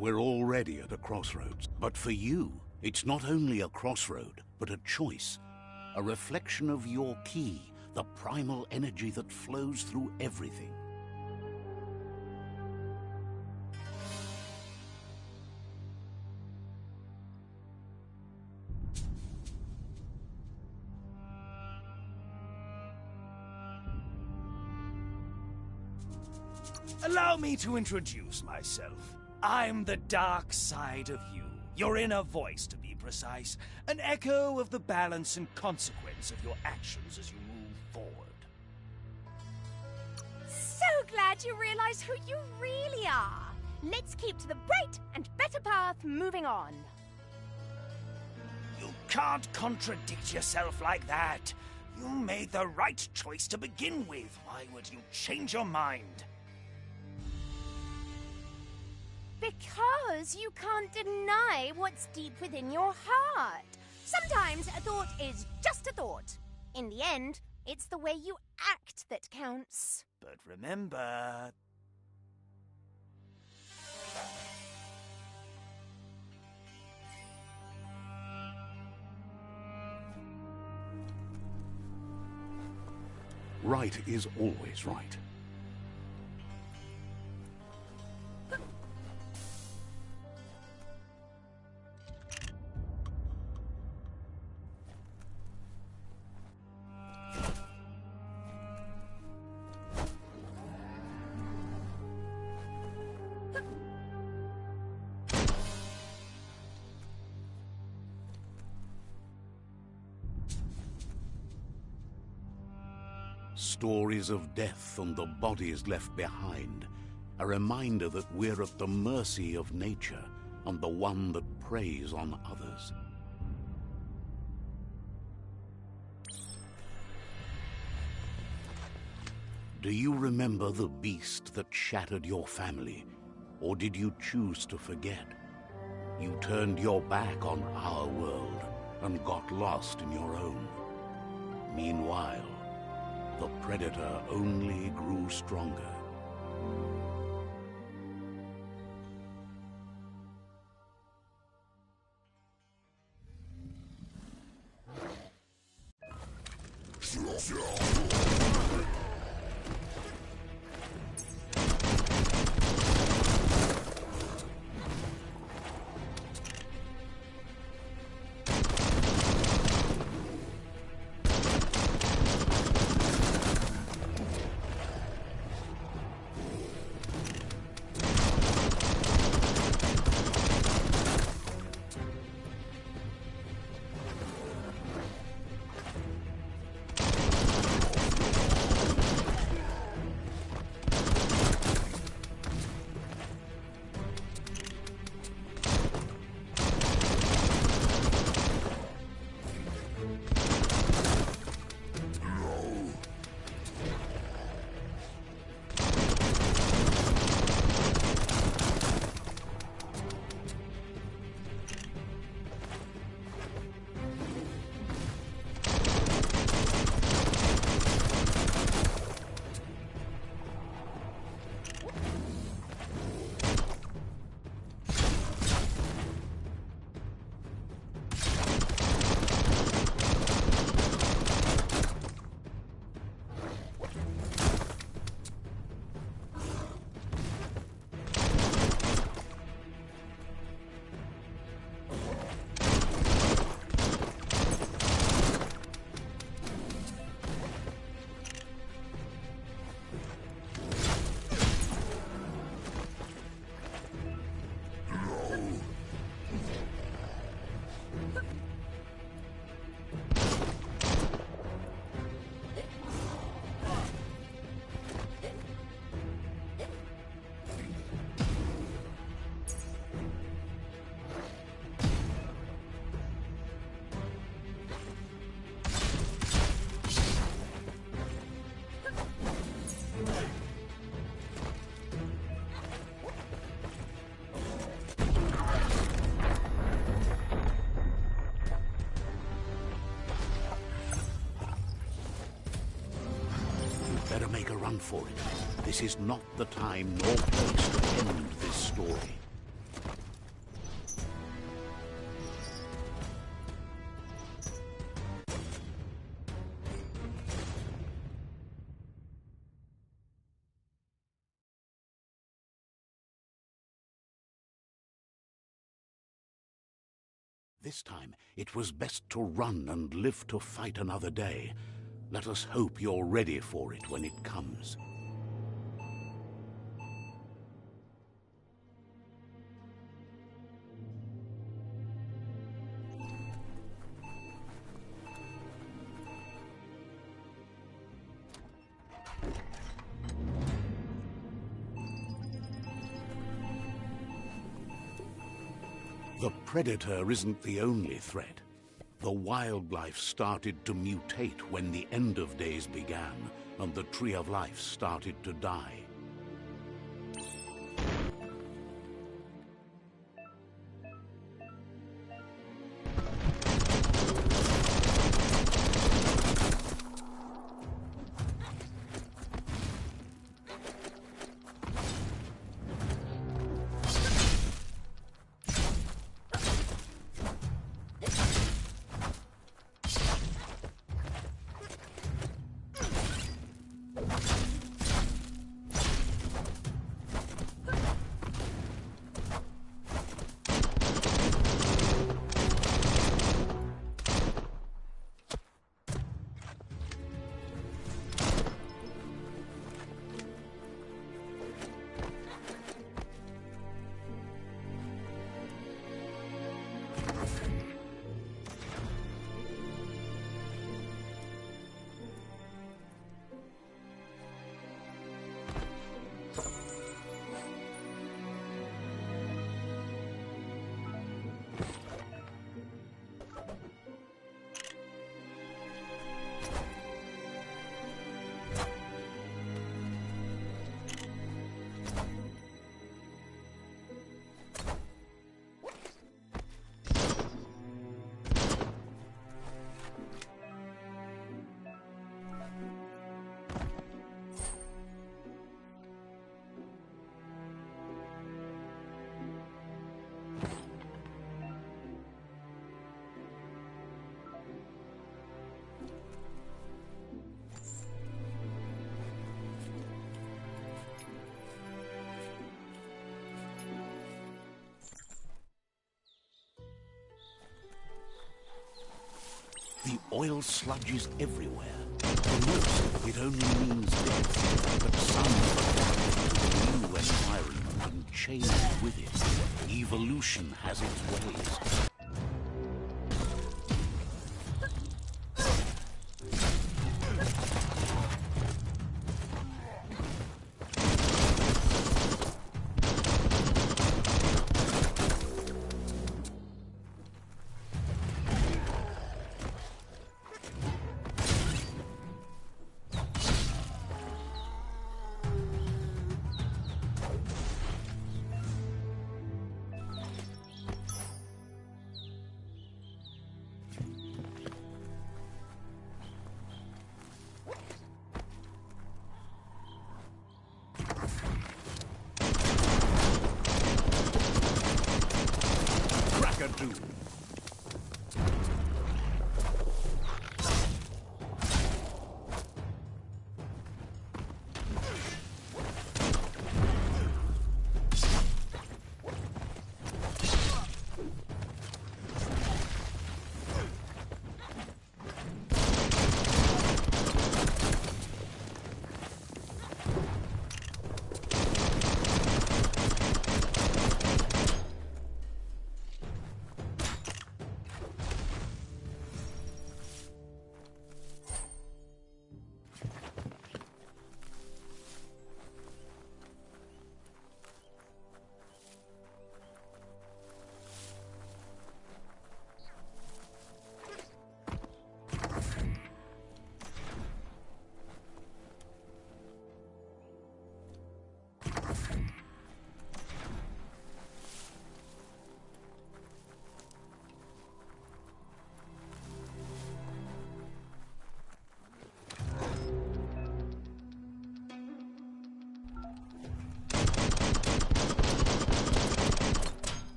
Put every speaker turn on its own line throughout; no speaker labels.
We're already at a crossroads. But for you, it's not only a crossroad, but a choice. A reflection of your ki, the primal energy that flows through everything.
Allow me to introduce myself. I'm the dark side of you. Your inner voice, to be precise. An echo of the balance and consequence of your actions as you move forward.
So glad you realize who you really are. Let's keep to the bright and better path moving on.
You can't contradict yourself like that. You made the right choice to begin with. Why would you change your mind?
Because you can't deny what's deep within your heart. Sometimes a thought is just a thought. In the end, it's the way you act that counts.
But remember...
Right is always right. Stories of death and the bodies left behind, a reminder that we're at the mercy of nature and the one that preys on others. Do you remember the beast that shattered your family, or did you choose to forget? You turned your back on our world and got lost in your own. Meanwhile, the predator only grew stronger. Better make a run for it. This is not the time nor place to end this story. This time, it was best to run and live to fight another day. Let us hope you're ready for it when it comes. The Predator isn't the only threat. The wildlife started to mutate when the end of days began, and the Tree of Life started to die. The oil sludge is everywhere. For most, it only means death, but some adapt to the new environment and change with it. Evolution has its ways.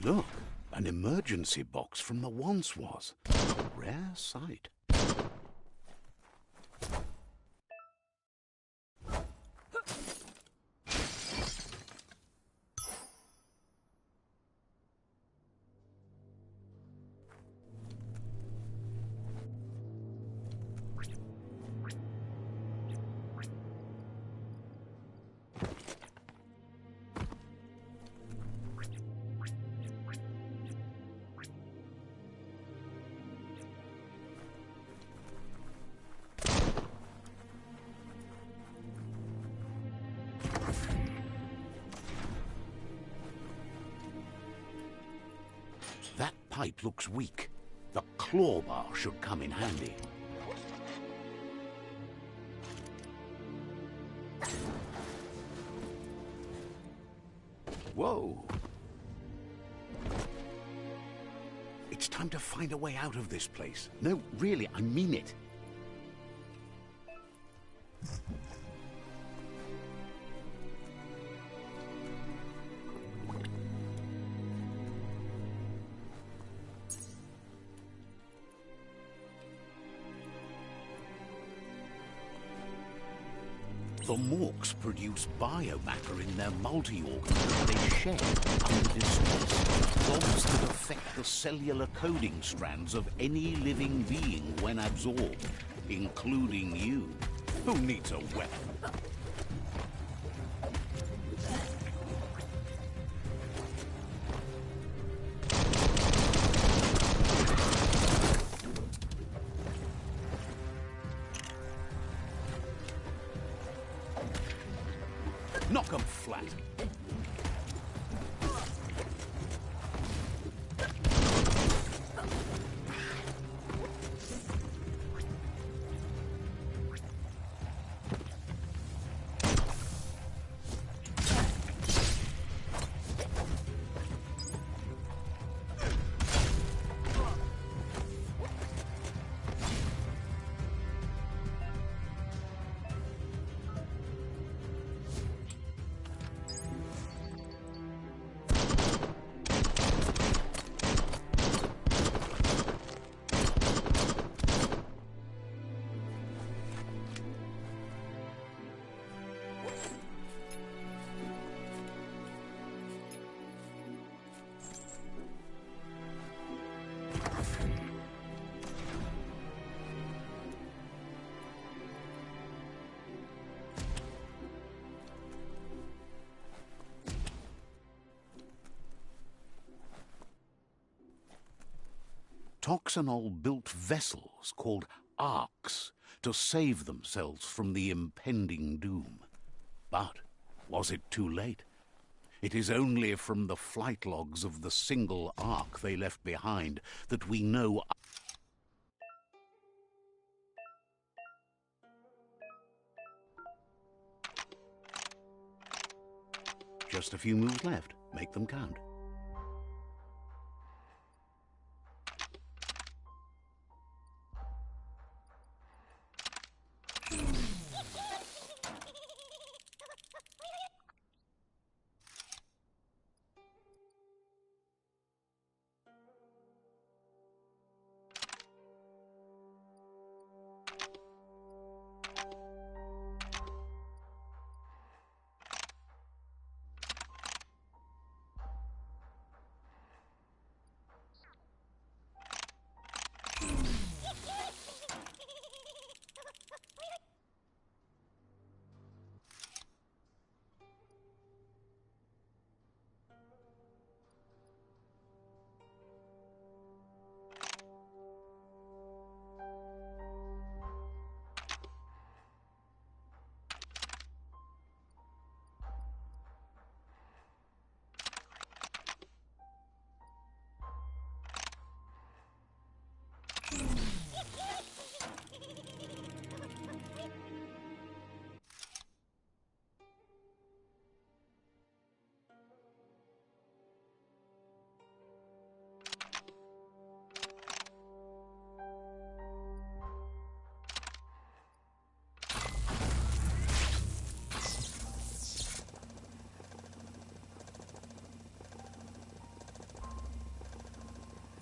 Look, an emergency box from the once was. A rare sight. That pipe looks weak. The claw bar should come in handy. Whoa! It's time to find a way out of this place. No, really, I mean it. The Morks produce biomatter in their multi-organs they shed under distress. Bombs that affect the cellular coding strands of any living being when absorbed, including you. Who needs a weapon? Knock 'em flat. Toxanol built vessels called arks to save themselves from the impending doom. But was it too late? It is only from the flight logs of the single ark they left behind that we know. Just a few moves left. Make them count.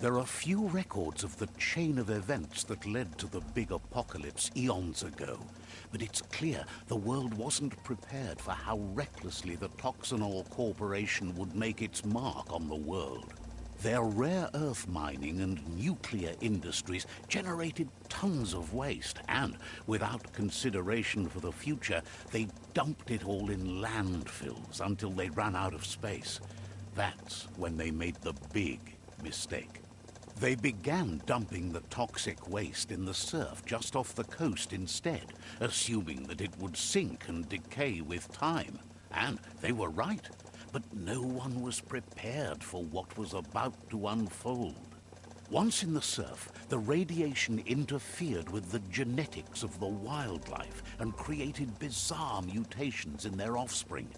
There are few records of the chain of events that led to the big apocalypse eons ago, but it's clear the world wasn't prepared for how recklessly the Toxanol Corporation would make its mark on the world. Their rare earth mining and nuclear industries generated tons of waste, and without consideration for the future, they dumped it all in landfills until they ran out of space. That's when they made the big mistake. They began dumping the toxic waste in the surf just off the coast instead, assuming that it would sink and decay with time. And they were right. But no one was prepared for what was about to unfold. Once in the surf, the radiation interfered with the genetics of the wildlife and created bizarre mutations in their offspring.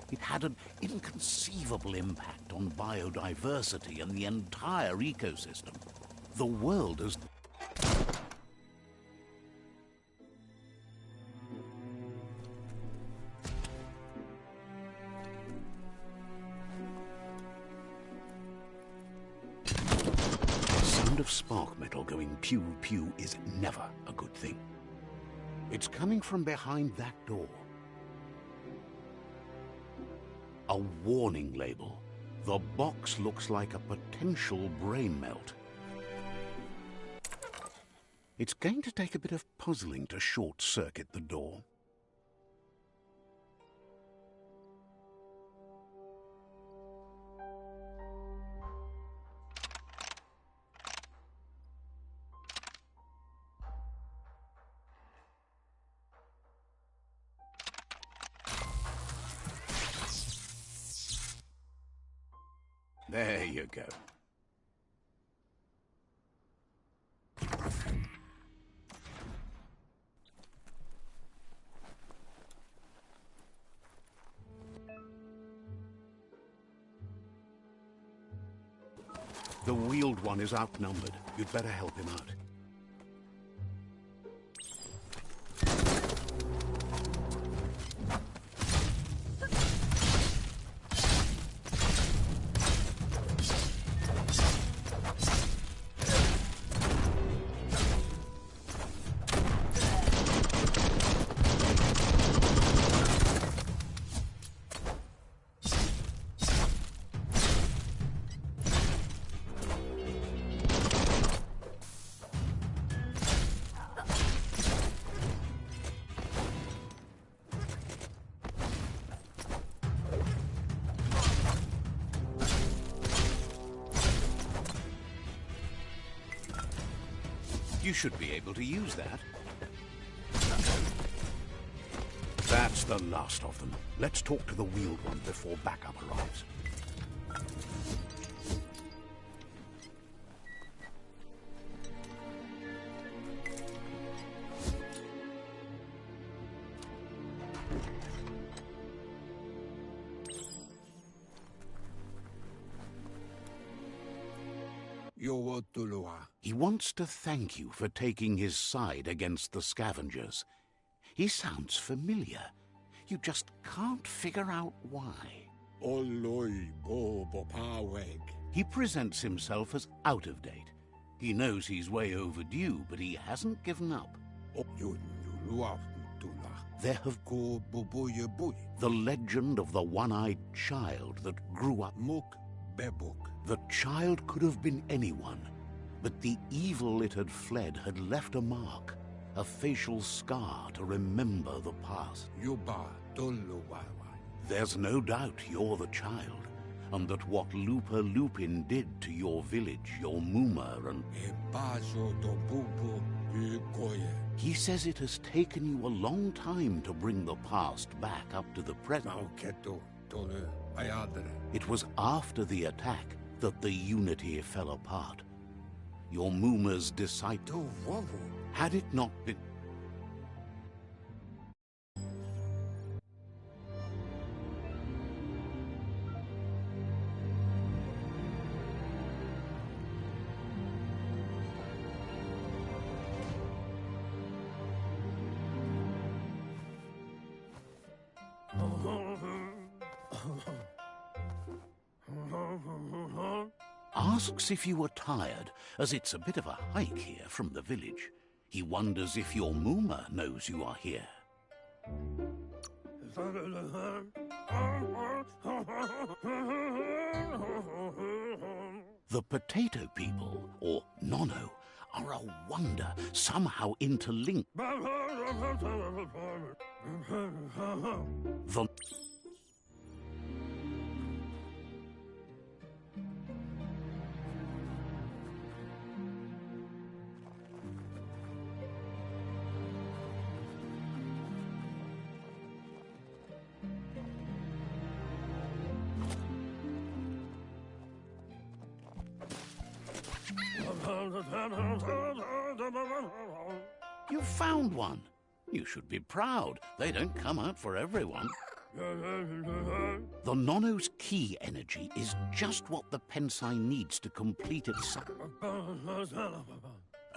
It had an inconceivable impact on biodiversity and the entire ecosystem. The world has... of spark metal going pew-pew is never a good thing. It's coming from behind that door. A warning label. The box looks like a potential brain melt. It's going to take a bit of puzzling to short-circuit the door. There you go. The wheeled one is outnumbered. You'd better help him out. You should be able to use that. That's the last of them. Let's talk to the wheeled one before backup arrives. He wants to thank you for taking his side against the scavengers. He sounds familiar. You just can't figure out why. He presents himself as out of date. He knows he's way overdue, but he hasn't given up. There have... The legend of the one-eyed child that grew up... The child could have been anyone, but the evil it had fled had left a mark, a facial scar to remember the past. There's no doubt you're the child, and that what Lupa Lupin did to your village, your Muma, and... He says it has taken you a long time to bring the past back up to the present. It was after the attack that the unity fell apart. Your Muma's disciple. Had it not been... asks if you are tired, as it's a bit of a hike here from the village. He wonders if your Mooma knows you are here. The potato people, or Nono, are a wonder, somehow interlinked. The You found one. You should be proud. They don't come out for everyone. The Nono's key energy is just what the Pensai needs to complete its cycle.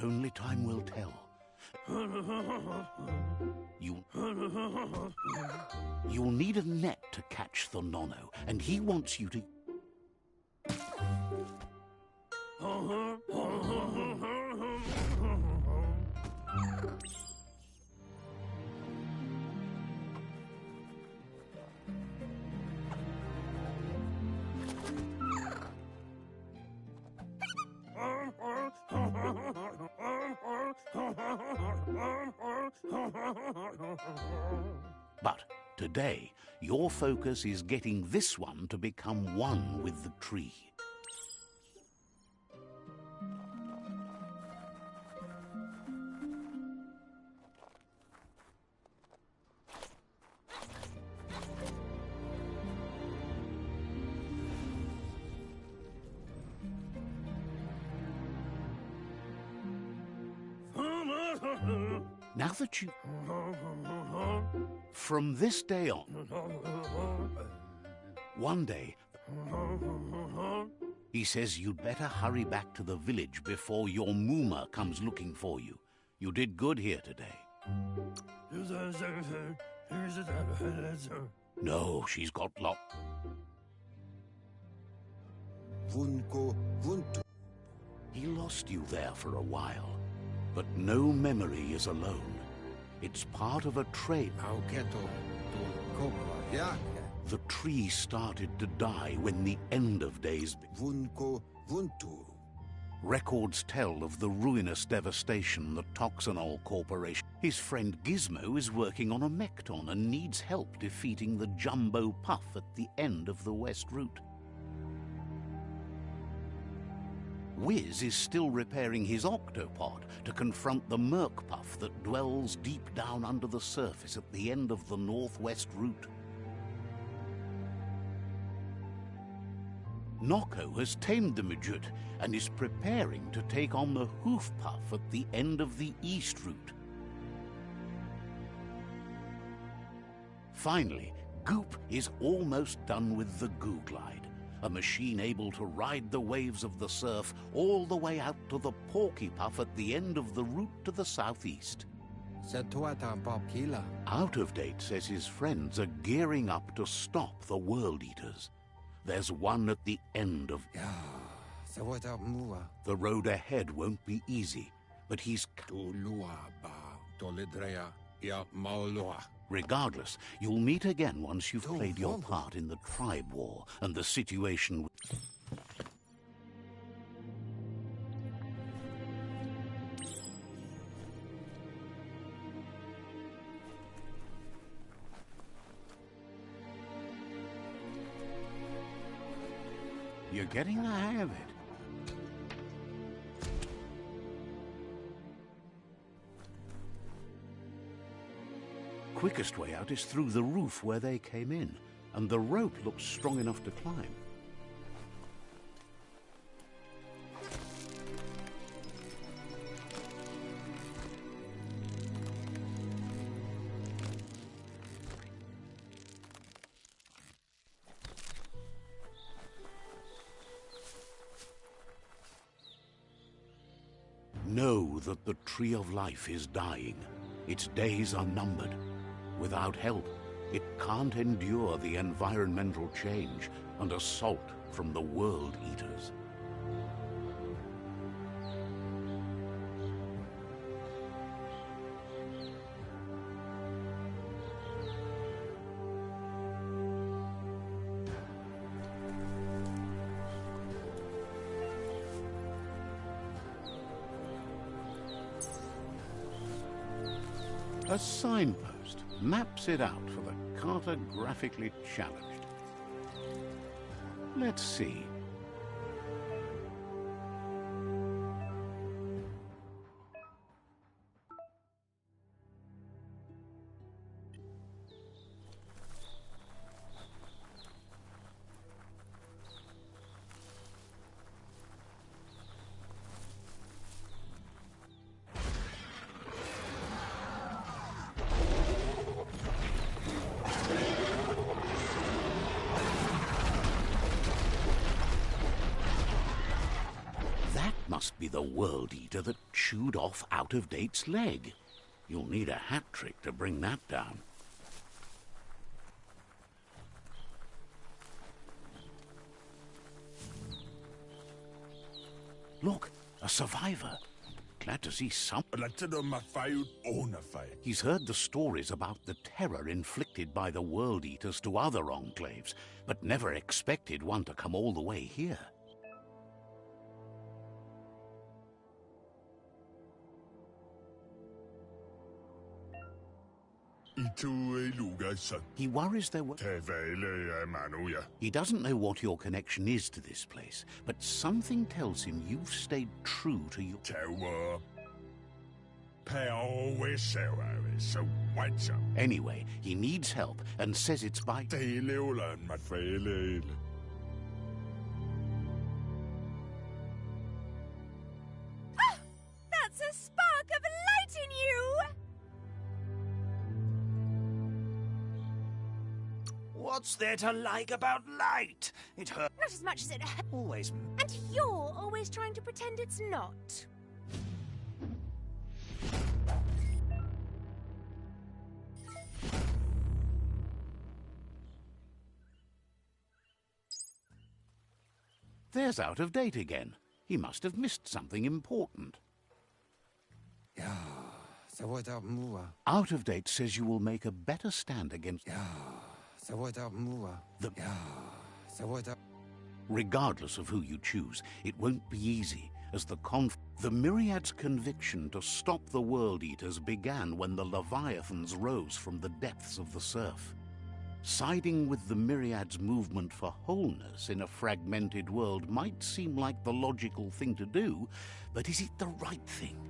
Only time will tell. You'll need a net to catch the Nono, and he wants you to... But today, your focus is getting this one to become one with the tree. Now that you... From this day on, one day, he says you'd better hurry back to the village before your Mooma comes looking for you. You did good here today. No, she's got locked. He lost you there for a while, but no memory is alone. It's part of a trade. The tree started to die when the end of days began. Records tell of the ruinous devastation the Toxanol Corporation... His friend Gizmo is working on a Mekton and needs help defeating the Jumbo Puff at the end of the West Route. Wiz is still repairing his octopod to confront the Merc Puff that dwells deep down under the surface at the end of the Northwest Route. Noko has tamed the Midget and is preparing to take on the Hoof Puff at the end of the East Route. Finally, Goop is almost done with the Goo Glide, a machine able to ride the waves of the surf all the way out to the Porky Puff at the end of the route to the southeast. Out of Date says his friends are gearing up to stop the World Eaters. There's one at the end of... The road ahead won't be easy, but he's... Regardless, you'll meet again once you've played your part in the tribe war and the situation... You're getting the hang of it. Quickest way out is through the roof where they came in, and the rope looks strong enough to climb. Know that the Tree of Life is dying. Its days are numbered. Without help, it can't endure the environmental change and assault from the World Eaters. A signpost maps it out for the cartographically challenged. Let's see. Must be the World Eater that chewed off Out-of-Date's leg. You'll need a hat trick to bring that down. Look, a survivor. Glad to see some. He's heard the stories about the terror inflicted by the World Eaters to other enclaves, but never expected one to come all the way here. He worries there were... He doesn't know what your connection is to this place, but something tells him you've stayed true to your... Anyway, he needs help and says it's by...
That's a spark of light in you!
What's there to like about light? It hurts.
Not as much as it hurts.
Always.
And you're always trying to pretend it's not.
There's Out-of-Date again. He must have missed something important. Out-of-Date says you will make a better stand against... Regardless of who you choose, it won't be easy, as the Myriad's conviction to stop the World Eaters began when the Leviathans rose from the depths of the surf. Siding with the Myriad's movement for wholeness in a fragmented world might seem like the logical thing to do, but is it the right thing?